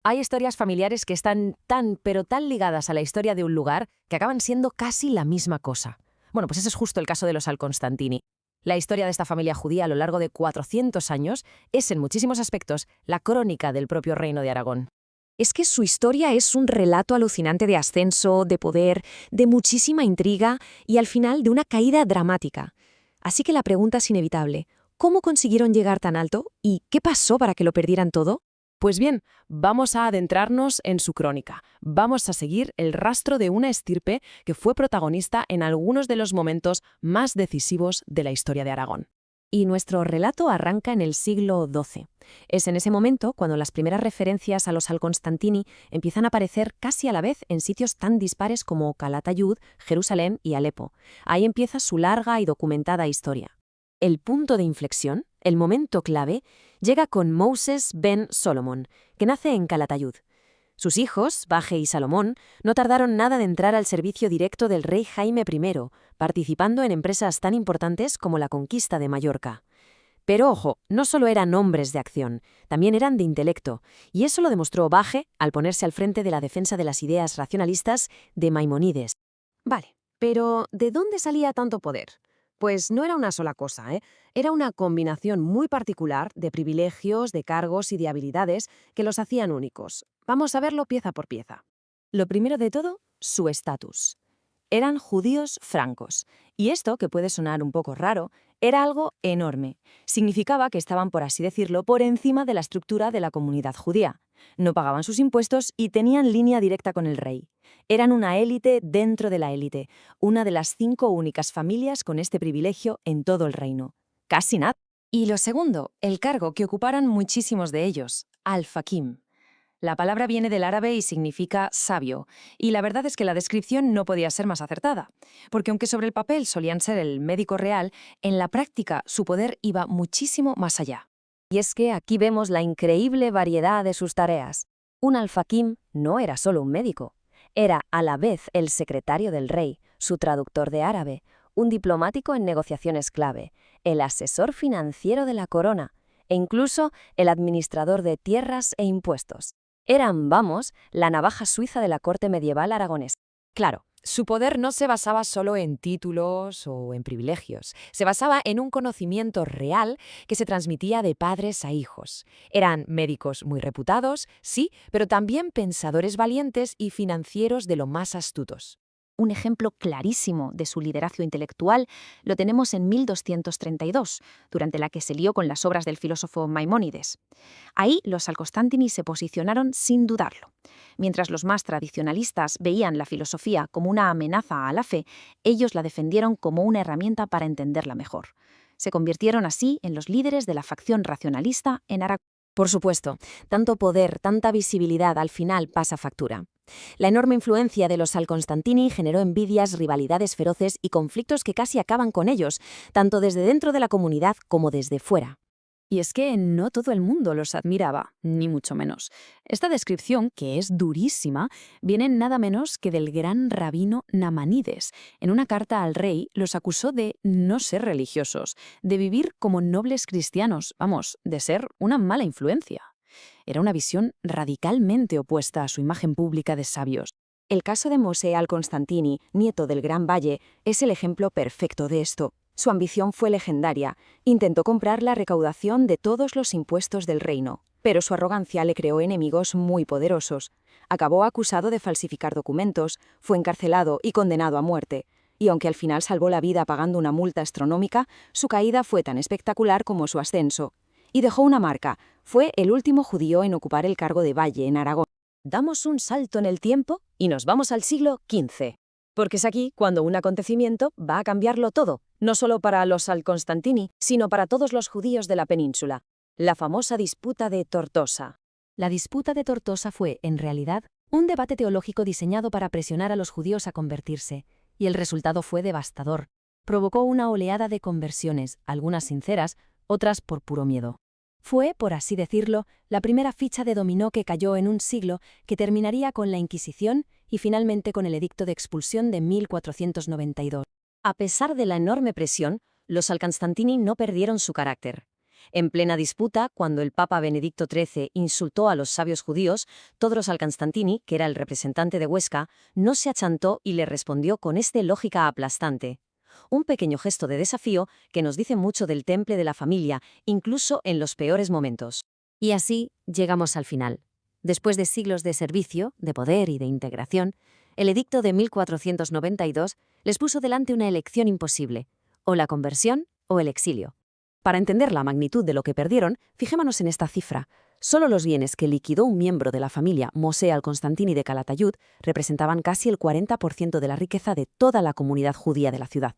Hay historias familiares que están pero tan ligadas a la historia de un lugar que acaban siendo casi la misma cosa. Bueno, pues ese es justo el caso de los Al-Constantini. La historia de esta familia judía a lo largo de 400 años es, en muchísimos aspectos, la crónica del propio reino de Aragón. Es que su historia es un relato alucinante de ascenso, de poder, de muchísima intriga y al final de una caída dramática. Así que la pregunta es inevitable. ¿Cómo consiguieron llegar tan alto? ¿Y qué pasó para que lo perdieran todo? Pues bien, vamos a adentrarnos en su crónica. Vamos a seguir el rastro de una estirpe que fue protagonista en algunos de los momentos más decisivos de la historia de Aragón. Y nuestro relato arranca en el siglo XII. Es en ese momento cuando las primeras referencias a los Al-Constantini empiezan a aparecer casi a la vez en sitios tan dispares como Calatayud, Jerusalén y Alepo. Ahí empieza su larga y documentada historia. El punto de inflexión, el momento clave, llega con Moses ben Solomon, que nace en Calatayud. Sus hijos, Baje y Salomón, no tardaron nada de entrar al servicio directo del rey Jaime I, participando en empresas tan importantes como la conquista de Mallorca. Pero ojo, no solo eran hombres de acción, también eran de intelecto, y eso lo demostró Baje al ponerse al frente de la defensa de las ideas racionalistas de Maimónides. Vale, pero ¿de dónde salía tanto poder? Pues no era una sola cosa, ¿eh? Era una combinación muy particular de privilegios, de cargos y de habilidades que los hacían únicos. Vamos a verlo pieza por pieza. Lo primero de todo, su estatus. Eran judíos francos, y esto, que puede sonar un poco raro, era algo enorme. Significaba que estaban, por así decirlo, por encima de la estructura de la comunidad judía. No pagaban sus impuestos y tenían línea directa con el rey. Eran una élite dentro de la élite, una de las 5 únicas familias con este privilegio en todo el reino. Casi nada. Y lo segundo, el cargo que ocuparon muchísimos de ellos, al-Fakim. La palabra viene del árabe y significa sabio, y la verdad es que la descripción no podía ser más acertada, porque aunque sobre el papel solían ser el médico real, en la práctica su poder iba muchísimo más allá. Y es que aquí vemos la increíble variedad de sus tareas. Un al-Fakim no era solo un médico, era a la vez el secretario del rey, su traductor de árabe, un diplomático en negociaciones clave, el asesor financiero de la corona e incluso el administrador de tierras e impuestos. Eran, vamos, la navaja suiza de la corte medieval aragonesa. Claro, su poder no se basaba solo en títulos o en privilegios, se basaba en un conocimiento real que se transmitía de padres a hijos. Eran médicos muy reputados, sí, pero también pensadores valientes y financieros de lo más astutos. Un ejemplo clarísimo de su liderazgo intelectual lo tenemos en 1232, durante la que se lió con las obras del filósofo Maimónides. Ahí los Al-Constantini se posicionaron sin dudarlo. Mientras los más tradicionalistas veían la filosofía como una amenaza a la fe, ellos la defendieron como una herramienta para entenderla mejor. Se convirtieron así en los líderes de la facción racionalista en Aragón. Por supuesto, tanto poder, tanta visibilidad al final pasa factura. La enorme influencia de los Al-Constantini generó envidias, rivalidades feroces y conflictos que casi acaban con ellos, tanto desde dentro de la comunidad como desde fuera. Y es que no todo el mundo los admiraba, ni mucho menos. Esta descripción, que es durísima, viene nada menos que del gran rabino Namanides. En una carta al rey los acusó de no ser religiosos, de vivir como nobles cristianos, vamos, de ser una mala influencia. Era una visión radicalmente opuesta a su imagen pública de sabios. El caso de Mosè Al-Constantini, nieto del Gran Valle, es el ejemplo perfecto de esto. Su ambición fue legendaria. Intentó comprar la recaudación de todos los impuestos del reino, pero su arrogancia le creó enemigos muy poderosos. Acabó acusado de falsificar documentos, fue encarcelado y condenado a muerte. Y aunque al final salvó la vida pagando una multa astronómica, su caída fue tan espectacular como su ascenso. Y dejó una marca. Fue el último judío en ocupar el cargo de Valle en Aragón. Damos un salto en el tiempo y nos vamos al siglo XV. Porque es aquí cuando un acontecimiento va a cambiarlo todo, no solo para los Al-Constantini, sino para todos los judíos de la península. La famosa disputa de Tortosa. La disputa de Tortosa fue, en realidad, un debate teológico diseñado para presionar a los judíos a convertirse, y el resultado fue devastador. Provocó una oleada de conversiones, algunas sinceras, otras por puro miedo. Fue, por así decirlo, la primera ficha de dominó que cayó en un siglo que terminaría con la Inquisición y finalmente con el edicto de expulsión de 1492. A pesar de la enorme presión, los Al-Constantini no perdieron su carácter. En plena disputa, cuando el Papa Benedicto XIII insultó a los sabios judíos, Todros Alcanstantini, que era el representante de Huesca, no se achantó y le respondió con esta lógica aplastante. Un pequeño gesto de desafío que nos dice mucho del temple de la familia, incluso en los peores momentos. Y así llegamos al final. Después de siglos de servicio, de poder y de integración, el edicto de 1492 les puso delante una elección imposible, o la conversión o el exilio. Para entender la magnitud de lo que perdieron, fijémonos en esta cifra. Solo los bienes que liquidó un miembro de la familia Mosè Al-Constantini de Calatayud representaban casi el 40% de la riqueza de toda la comunidad judía de la ciudad.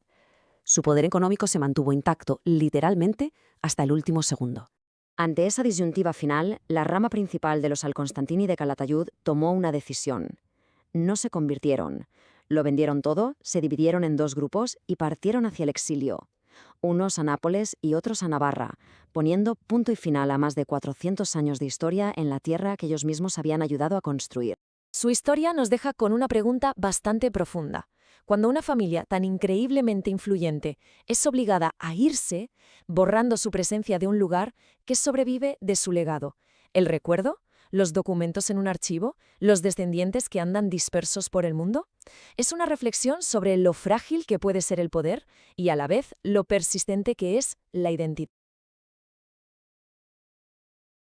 Su poder económico se mantuvo intacto, literalmente, hasta el último segundo. Ante esa disyuntiva final, la rama principal de los Al-Constantini de Calatayud tomó una decisión. No se convirtieron. Lo vendieron todo, se dividieron en dos grupos y partieron hacia el exilio. Unos a Nápoles y otros a Navarra, poniendo punto y final a más de 400 años de historia en la tierra que ellos mismos habían ayudado a construir. Su historia nos deja con una pregunta bastante profunda. Cuando una familia tan increíblemente influyente es obligada a irse, borrando su presencia de un lugar, ¿qué sobrevive de su legado? ¿El recuerdo? ¿Los documentos en un archivo? ¿Los descendientes que andan dispersos por el mundo? Es una reflexión sobre lo frágil que puede ser el poder y a la vez lo persistente que es la identidad.